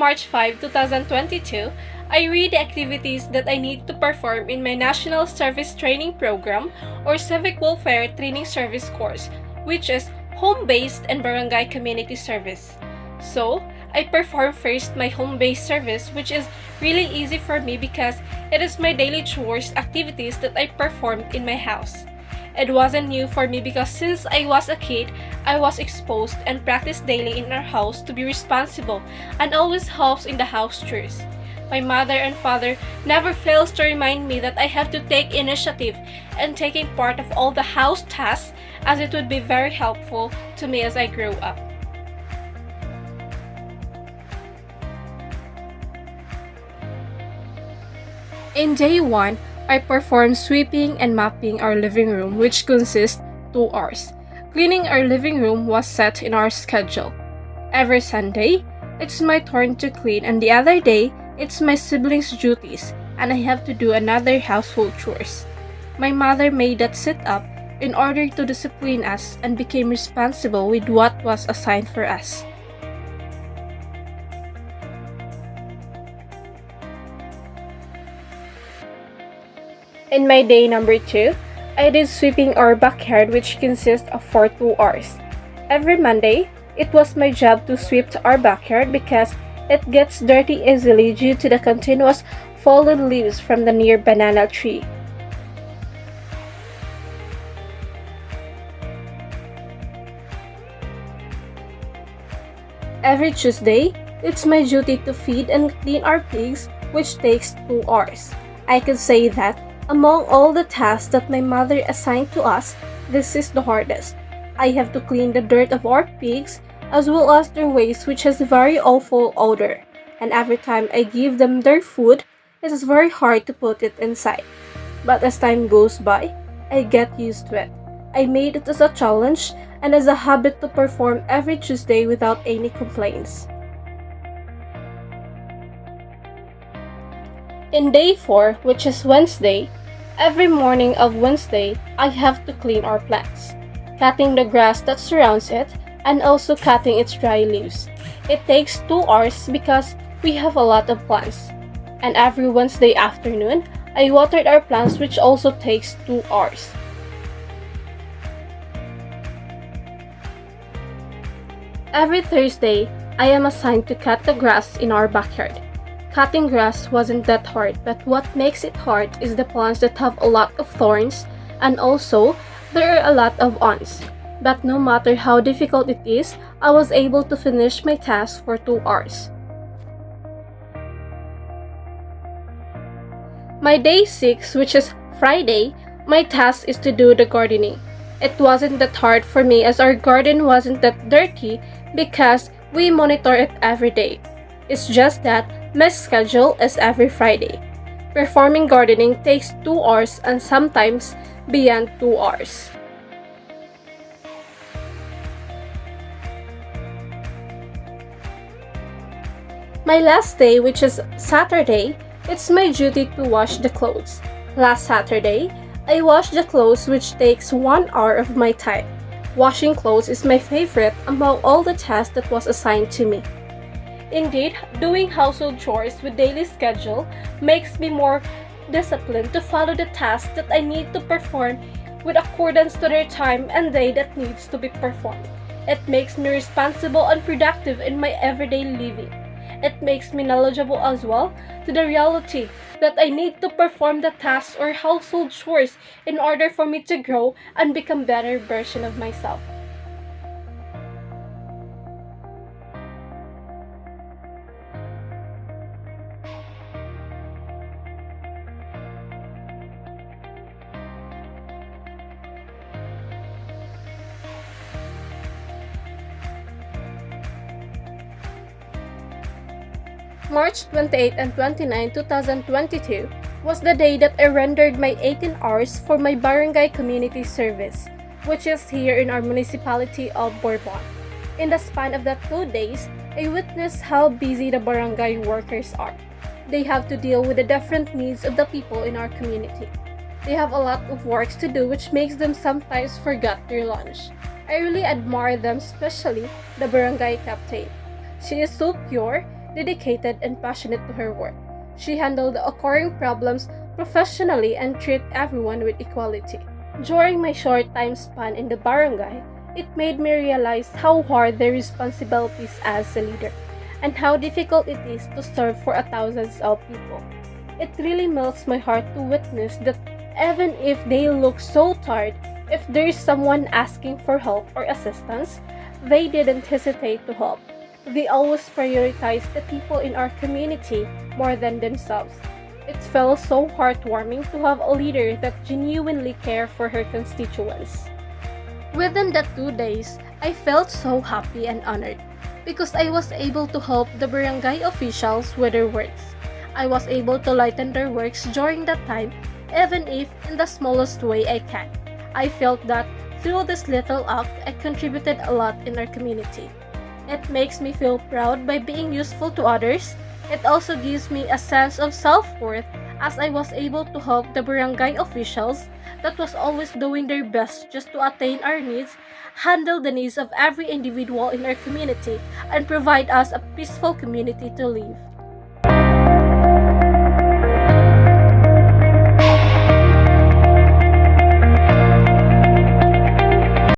March 5, 2022, I read the activities that I need to perform in my National Service Training Program or Civic Welfare Training Service course, which is home-based and barangay community service. So, I perform first my home-based service, which is really easy for me because it is my daily chores activities that I performed in my house. It wasn't new for me because since I was a kid, I was exposed and practiced daily in our house to be responsible and always helps in the house chores. My mother and father never fails to remind me that I have to take initiative and taking part of all the house tasks, as it would be very helpful to me as I grow up. In day 1, I performed sweeping and mopping our living room, which consists 2 hours. Cleaning our living room was set in our schedule. Every Sunday, it's my turn to clean, and the other day, it's my siblings' duties, and I have to do another household chores. My mother made that sit up in order to discipline us and became responsible with what was assigned for us. In my day number 2, I did sweeping our backyard, which consists of 2 hours. Every Monday, it was my job to sweep our backyard because it gets dirty easily due to the continuous fallen leaves from the near banana tree. Every Tuesday, it's my duty to feed and clean our pigs, which takes 2 hours. I could say that among all the tasks that my mother assigned to us, this is the hardest. I have to clean the dirt of our pigs as well as their waste, which has a very awful odor. And every time I give them their food, it is very hard to put it inside. But as time goes by, I get used to it. I made it as a challenge and as a habit to perform every Tuesday without any complaints. In day 4, which is Wednesday, every morning of Wednesday, I have to clean our plants, cutting the grass that surrounds it and also cutting its dry leaves. It takes 2 hours because we have a lot of plants. And every Wednesday afternoon, I watered our plants, which also takes 2 hours. Every Thursday, I am assigned to cut the grass in our backyard. Cutting grass wasn't that hard, but what makes it hard is the plants that have a lot of thorns, and also there are a lot of ants. But no matter how difficult it is, I was able to finish my task for 2 hours. My day 6, which is Friday, my task is to do the gardening. It wasn't that hard for me as our garden wasn't that dirty because we monitor it every day. It's just that my schedule is every Friday. Performing gardening takes 2 hours and sometimes beyond 2 hours. My last day, which is Saturday, it's my duty to wash the clothes. Last Saturday, I washed the clothes, which takes 1 hour of my time. Washing clothes is my favorite among all the tasks that was assigned to me. Indeed, doing household chores with daily schedule makes me more disciplined to follow the tasks that I need to perform with accordance to their time and day that needs to be performed. It makes me responsible and productive in my everyday living. It makes me knowledgeable as well to the reality that I need to perform the tasks or household chores in order for me to grow and become a better version of myself. March 28 and 29, 2022 was the day that I rendered my 18 hours for my barangay community service, which is here in our municipality of Bourbon. In the span of that 2 days, I witnessed how busy the barangay workers are. They have to deal with the different needs of the people in our community. They have a lot of works to do, which makes them sometimes forget their lunch. I really admire them, especially the barangay captain. She is so pure, dedicated, and passionate to her work. She handled the occurring problems professionally and treated everyone with equality. During my short time span in the barangay, it made me realize how hard the responsibilities as a leader and how difficult it is to serve for thousands of people. It really melts my heart to witness that even if they look so tired, if there is someone asking for help or assistance, they didn't hesitate to help. They always prioritize the people in our community more than themselves. It felt so heartwarming to have a leader that genuinely cared for her constituents. Within the 2 days, I felt so happy and honored because I was able to help the barangay officials with their works. I was able to lighten their works during that time, even if in the smallest way I can. I felt that through this little act, I contributed a lot in our community. It makes me feel proud by being useful to others. It also gives me a sense of self-worth as I was able to help the barangay officials that was always doing their best just to attain our needs, handle the needs of every individual in our community, and provide us a peaceful community to live.